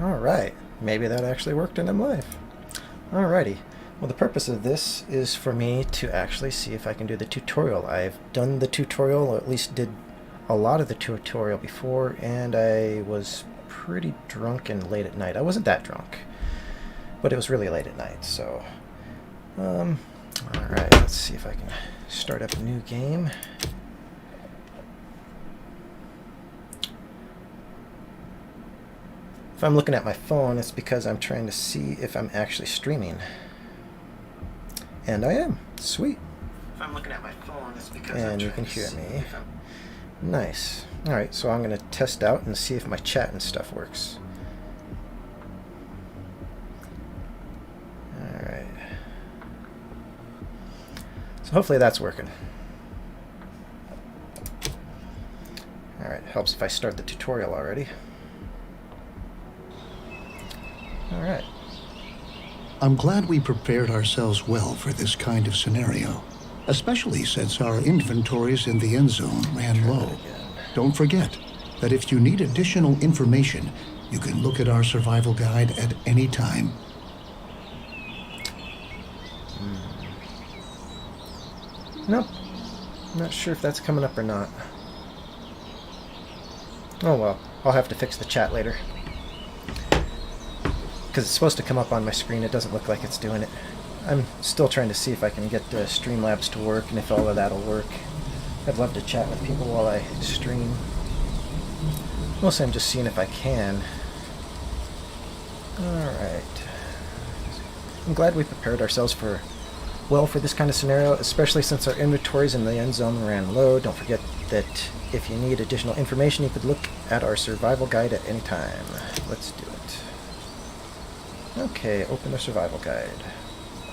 Alright, maybe that actually worked and I'm live. Alrighty, well the purpose of this is for me to actually see if I can do the tutorial. I've done the tutorial, or at least did a lot of the tutorial before, and I was pretty drunk and late at night. I wasn't that drunk, but it was really late at night, so... Alright, let's see if I can start up a new game. If I'm looking at my phone, it's because I'm trying to see if I'm actually streaming. And I am. Sweet. If I'm looking at my phone, it's because and you can hear me. Nice. Alright, so I'm going to test out and see if my chat and stuff works. Alright. So hopefully that's working. Alright, helps if I start the tutorial already. Alright. I'm glad we prepared ourselves well for this kind of scenario, especially since our inventories in the end zone ran low. Don't forget that if you need additional information, you can look at our survival guide at any time. Nope. I'm not sure if that's coming up or not. Oh well, I'll have to fix the chat later. Because it's supposed to come up on my screen, it doesn't look like it's doing it. I'm still trying to see if I can get the Streamlabs to work and if all of that'll work. I'd love to chat with people while I stream. Mostly I'm just seeing if I can. Alright. I'm glad we prepared ourselves well for this kind of scenario, especially since our inventories in the end zone ran low. Don't forget that if you need additional information, you could look at our survival guide at any time. Let's do it. Okay, open the survival guide.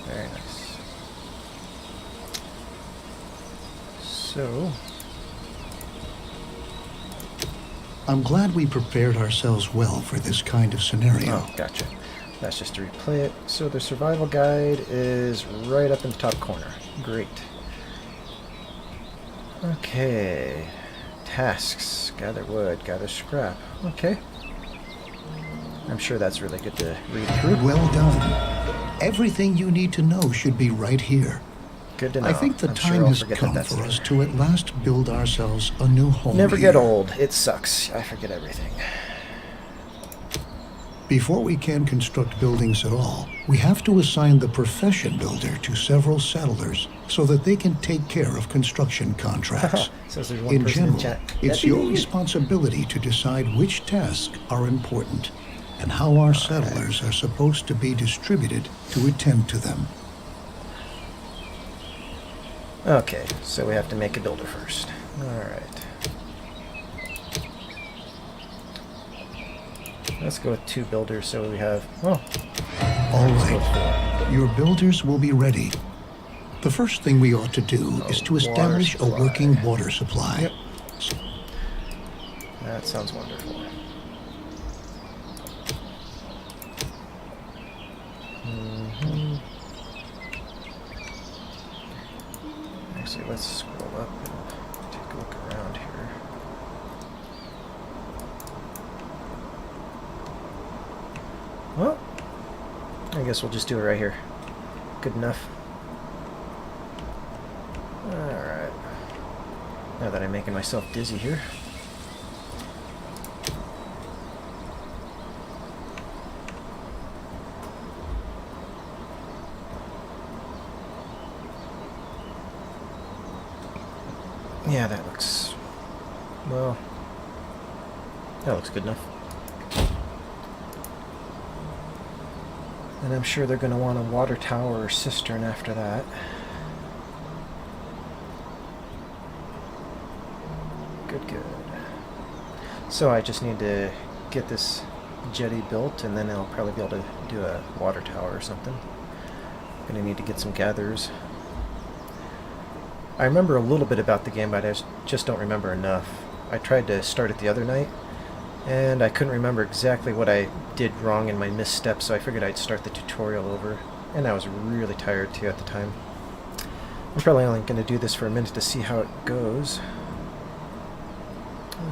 Very nice. So... I'm glad we prepared ourselves well for this kind of scenario. Oh, gotcha. That's just to replay it. So the survival guide is right up in the top corner. Great. Okay. Tasks. Gather wood, gather scrap. Okay. I'm sure that's really good to read through. Well done. Everything you need to know should be right here. Good to know. I think the time has come for us to at last build ourselves a new home. Never here. get old. It sucks. I forget everything. Before we can construct buildings at all, we have to assign the profession builder to several settlers so that they can take care of construction contracts. So there's one in person general, in chat. it's your responsibility to decide which tasks are important and how our settlers are supposed to be distributed to attend to them. Okay, so we have to make a builder first. Alright. Let's go with 2 builders so we have... Oh. All right. Your builders will be ready. The first thing we ought to do is to establish a working water supply. Yep. That sounds wonderful. Actually, let's scroll up and take a look around here. Well, I guess we'll just do it right here. Good enough. Alright. Now that I'm making myself dizzy here. Yeah, that looks... well... that looks good enough. And I'm sure they're going to want a water tower or cistern after that. Good, good. So I just need to get this jetty built, and then I'll probably be able to do a water tower or something. I'm going to need to get some gatherers. I remember a little bit about the game, but I just don't remember enough. I tried to start it the other night, and I couldn't remember exactly what I did wrong in my missteps, so I figured I'd start the tutorial over. And I was really tired too at the time. I'm probably only going to do this for a minute to see how it goes.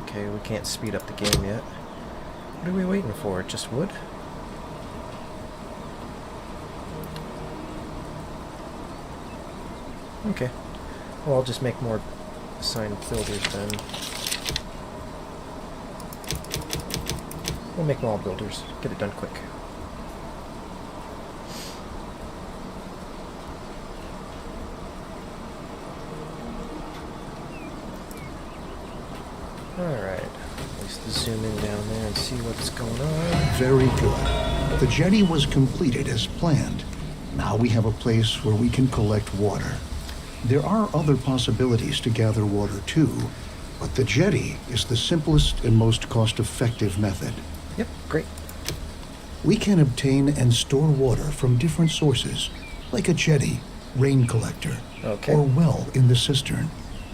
Okay, we can't speed up the game yet. What are we waiting for? Just wood? Okay. Well, I'll just make more assigned builders then. We'll make them all builders. Get it done quick. Alright. At least zoom in down there and see what's going on. Very good. The jetty was completed as planned. Now we have a place where we can collect water. There are other possibilities to gather water too, but the jetty is the simplest and most cost-effective method. Yep, great. We can obtain and store water from different sources, like a jetty, rain collector, Okay. or well in the cistern.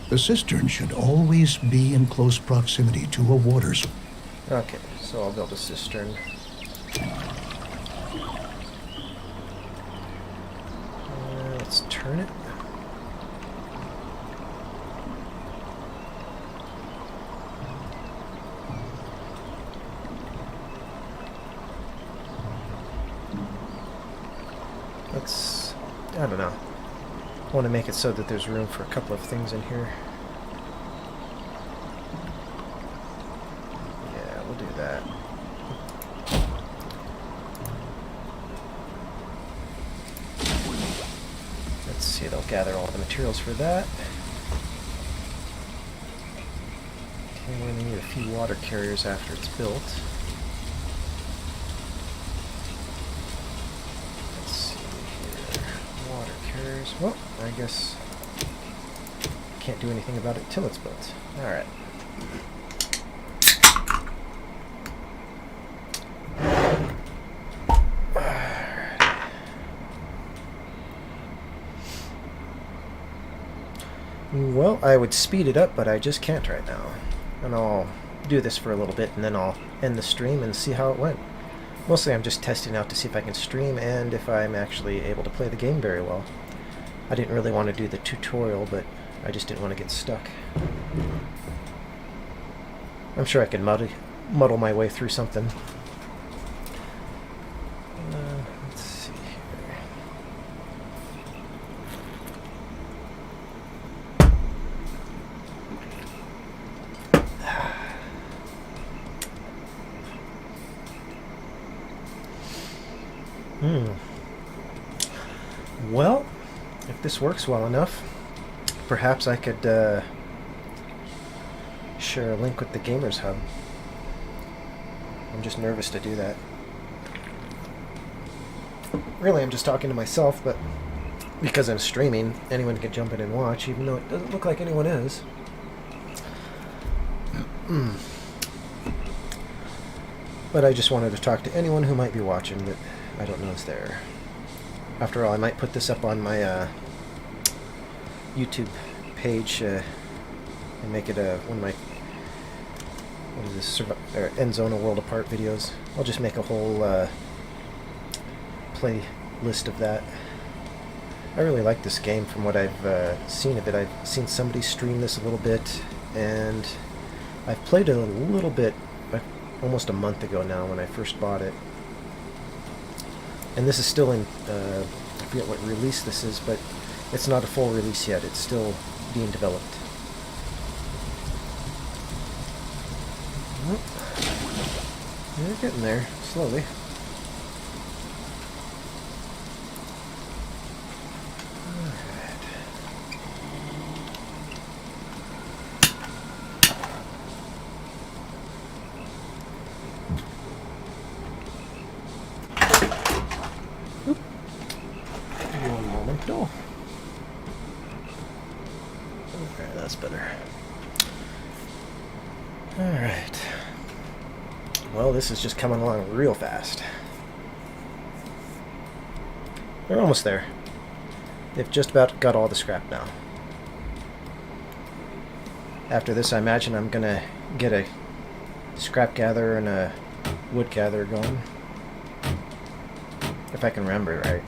The cistern should always be in close proximity to a water source. Okay, so I'll build a cistern. Let's turn it. I don't know. I want to make it so that there's room for a couple of things in here. Yeah, we'll do that. Let's see, they'll gather all the materials for that. Okay, we're going to need a few water carriers after it's built. Well, I guess can't do anything about it till it's built. Alright. Well, I would speed it up, but I just can't right now. And I'll do this for a little bit, and then I'll end the stream and see how it went. Mostly I'm just testing out to see if I can stream and if I'm actually able to play the game very well. I didn't really want to do the tutorial, but I just didn't want to get stuck. I'm sure I can muddle my way through something. Let's see here. Well, if this works well enough, perhaps I could share a link with the Gamers Hub. I'm just nervous to do that. Really, I'm just talking to myself, but because I'm streaming, anyone can jump in and watch, even though it doesn't look like anyone is. But I just wanted to talk to anyone who might be watching that I don't know is there. After all, I might put this up on my YouTube page and make it one of my Endzone A World Apart videos. I'll just make a whole playlist of that. I really like this game from what I've seen of it. I've seen somebody stream this a little bit, and I've played it a little bit almost a month ago now when I first bought it. And this is still in, I forget what release this is, but it's not a full release yet. It's still being developed. Well, they're getting there, slowly. That's better. Alright. Well, this is just coming along real fast. They're almost there. They've just about got all the scrap now. After this, I imagine I'm gonna get a scrap gatherer and a wood gatherer going. If I can remember right.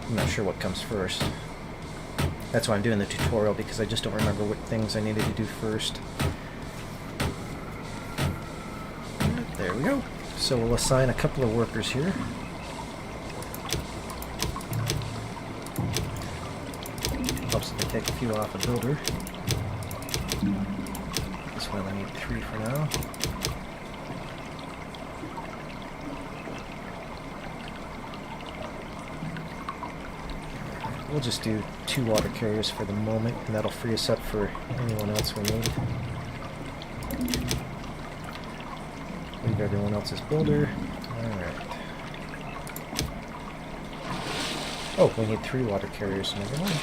I'm not sure what comes first. That's why I'm doing the tutorial, because I just don't remember what things I needed to do first. There we go. So we'll assign a couple of workers here. Helps if I take a few off a builder. This one I need 3 for now. We'll just do 2 water carriers for the moment, and that'll free us up for anyone else we need. Leave everyone else's builder. Alright. Oh, we need 3 water carriers, never mind.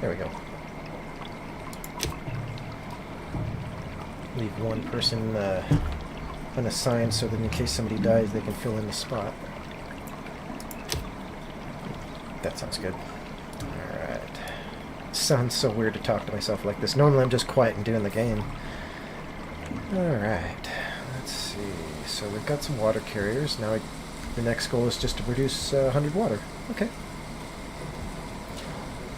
There we go. Leave one person unassigned so that in case somebody dies they can fill in the spot. That sounds good. Alright. Sounds so weird to talk to myself like this. Normally I'm just quiet and doing the game. Alright. Let's see. So we've got some water carriers. Now the next goal is just to produce 100 water. Okay.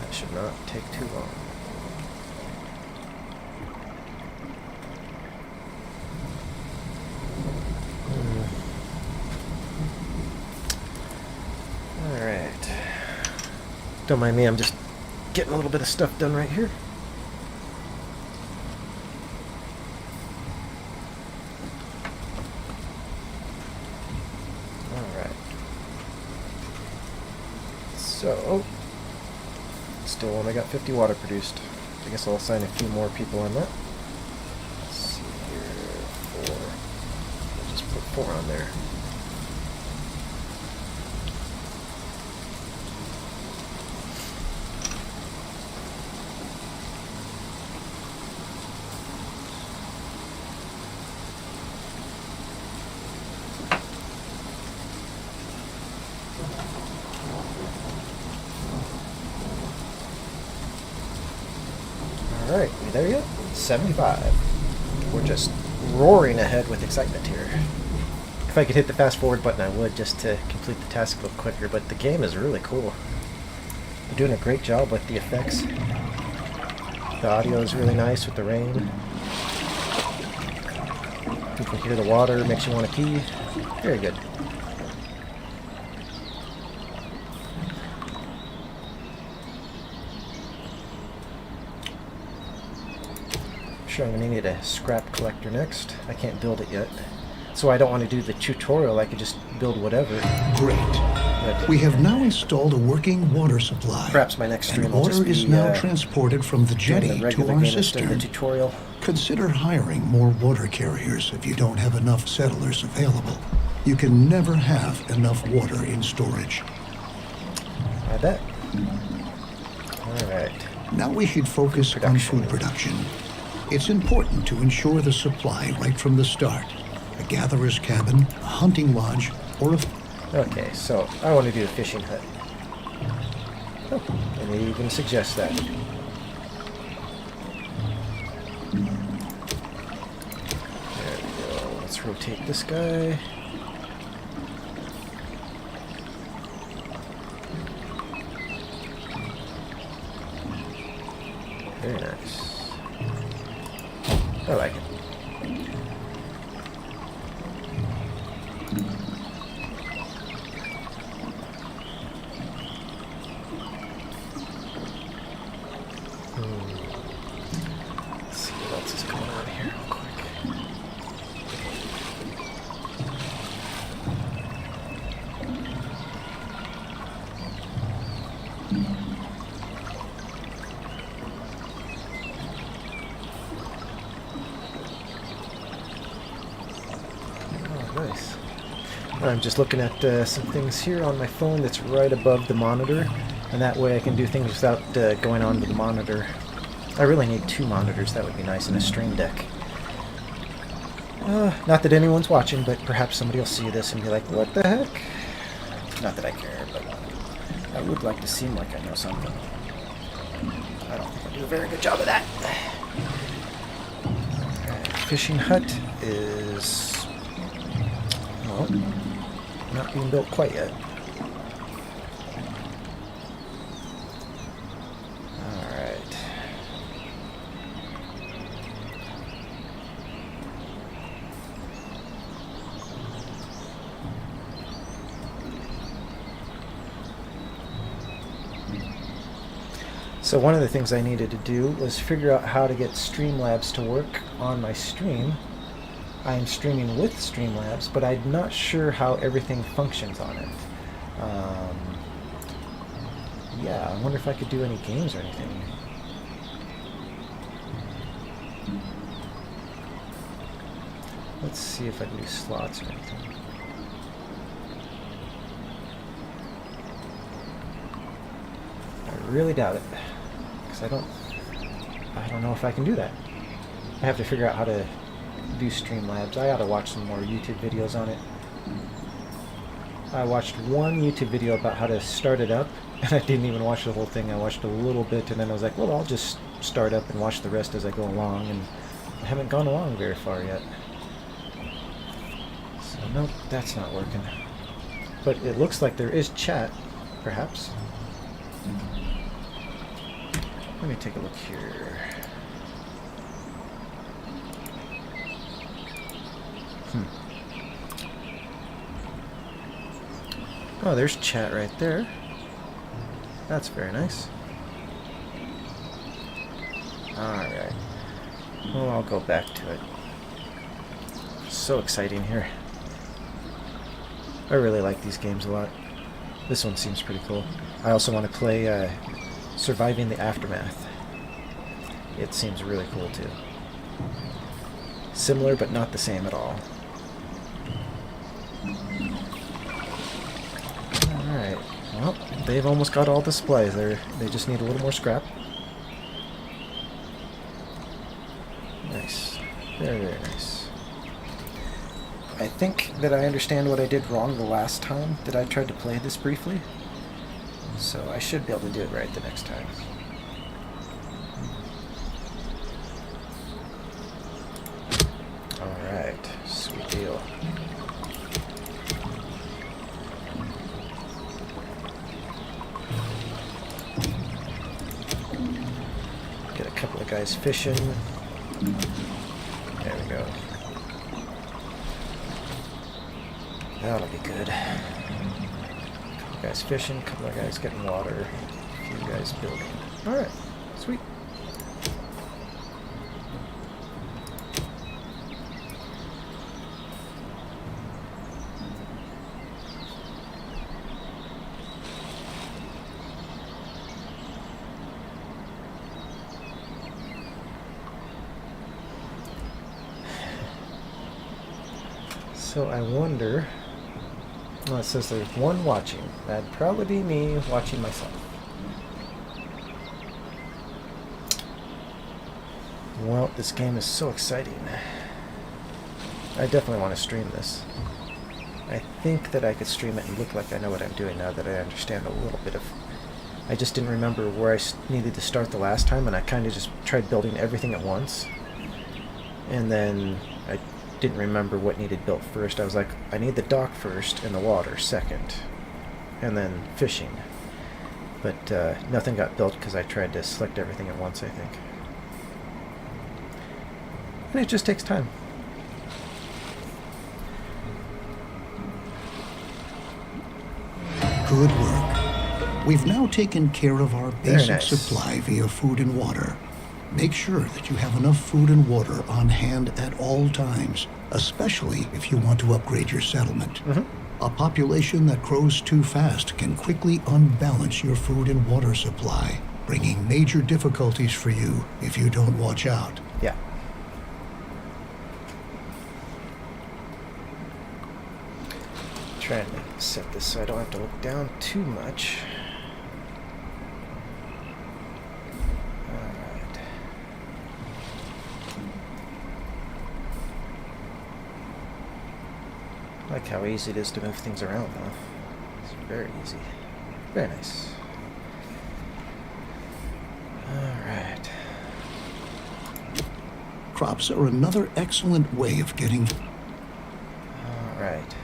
That should not take too long. Alright. Don't mind me, I'm just getting a little bit of stuff done right here. Alright. So, still only got 50 water produced. I guess I'll assign a few more people on that. Let's see here, 4. I'll just put 4 on there. Alright, we there yet? 75. We're just roaring ahead with excitement here. If I could hit the fast forward button I would, just to complete the task a little quicker, but the game is really cool. They're doing a great job with the effects. The audio is really nice with the rain. You can hear the water, makes you want to pee. Very good. Sure, I'm going to need a scrap collector next. I can't build it yet. So I don't want to do the tutorial, I could just build whatever. Great. But We have now installed a working water supply. perhaps my next stream And will water just be is now transported from the doing jetty the to regular our game instead of the cistern. tutorial. Consider hiring more water carriers if you don't have enough settlers available. You can never have enough water in storage. I bet. Alright. Now we should focus on food production. It's important to ensure the supply right from the start. A gatherer's cabin, a hunting lodge, or a... Okay, so I want to do a fishing hut. Oh, and they even suggest that. There we go. Let's rotate this guy. Very nice. I like it. Let's see what else is going on here real quick. Oh, nice. I'm just looking at some things here on my phone that's right above the monitor, and that way I can do things without going on to the monitor. I really need 2 monitors, that would be nice, and a stream deck. Not that anyone's watching, but perhaps somebody will see this and be like, what the heck? Not that I care, but I would like to seem like I know something. I don't think I do a very good job of that. Fishing hut is, well, not being built quite yet. Alright. So one of the things I needed to do was figure out how to get Streamlabs to work on my stream. I am streaming with Streamlabs, but I'm not sure how everything functions on it. Yeah, I wonder if I could do any games or anything. Let's see if I can do slots or anything. I really doubt it, because I don't know if I can do that. I have to figure out how to do Streamlabs. I ought to watch some more YouTube videos on it. I watched one YouTube video about how to start it up, and I didn't even watch the whole thing. I watched a little bit, and then I was like, well, I'll just start up and watch the rest as I go along, and I haven't gone along very far yet. So, nope, that's not working. But it looks like there is chat, perhaps. Let me take a look here. Oh, there's chat right there. That's very nice. Alright. Well, I'll go back to it. So exciting here. I really like these games a lot. This one seems pretty cool. I also want to play Surviving the Aftermath. It seems really cool too. Similar, but not the same at all. Alright, well, they've almost got all the supplies. They just need a little more scrap. Nice. Very, very nice. I think that I understand what I did wrong the last time that I tried to play this briefly. So I should be able to do it right the next time. Alright, sweet deal. Get a couple of guys fishing. There we go. That'll be good. A couple of guys fishing, a couple of guys getting water, a few guys building. Alright, sweet. So I wonder, well, it says there's one watching. That'd probably be me watching myself. Well, this game is so exciting. I definitely want to stream this. I think that I could stream it and look like I know what I'm doing now that I understand a little bit of... I just didn't remember where I needed to start the last time, and I kind of just tried building everything at once. And then I didn't remember what needed built first. I was like, I need the dock first and the water second, and then fishing. But nothing got built because I tried to select everything at once, I think. And it just takes time. Good work. We've now taken care of our basic nice. supply via food and water. Make sure that you have enough food and water on hand at all times, especially if you want to upgrade your settlement. A population that grows too fast can quickly unbalance your food and water supply, bringing major difficulties for you if you don't watch out. Yeah. Trying to set this so I don't have to look down too much. Alright. I like how easy it is to move things around, though. It's very easy. Very nice. Alright. Crops are another excellent way of getting... Alright.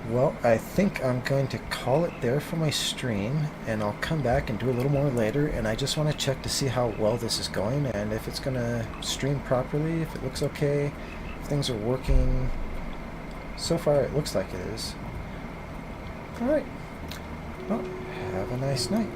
Well, I think I'm going to call it there for my stream, and I'll come back and do a little more later, and I just want to check to see how well this is going, and if it's going to stream properly, if it looks okay, if things are working. So far, it looks like it is. Alright. Well, have a nice night.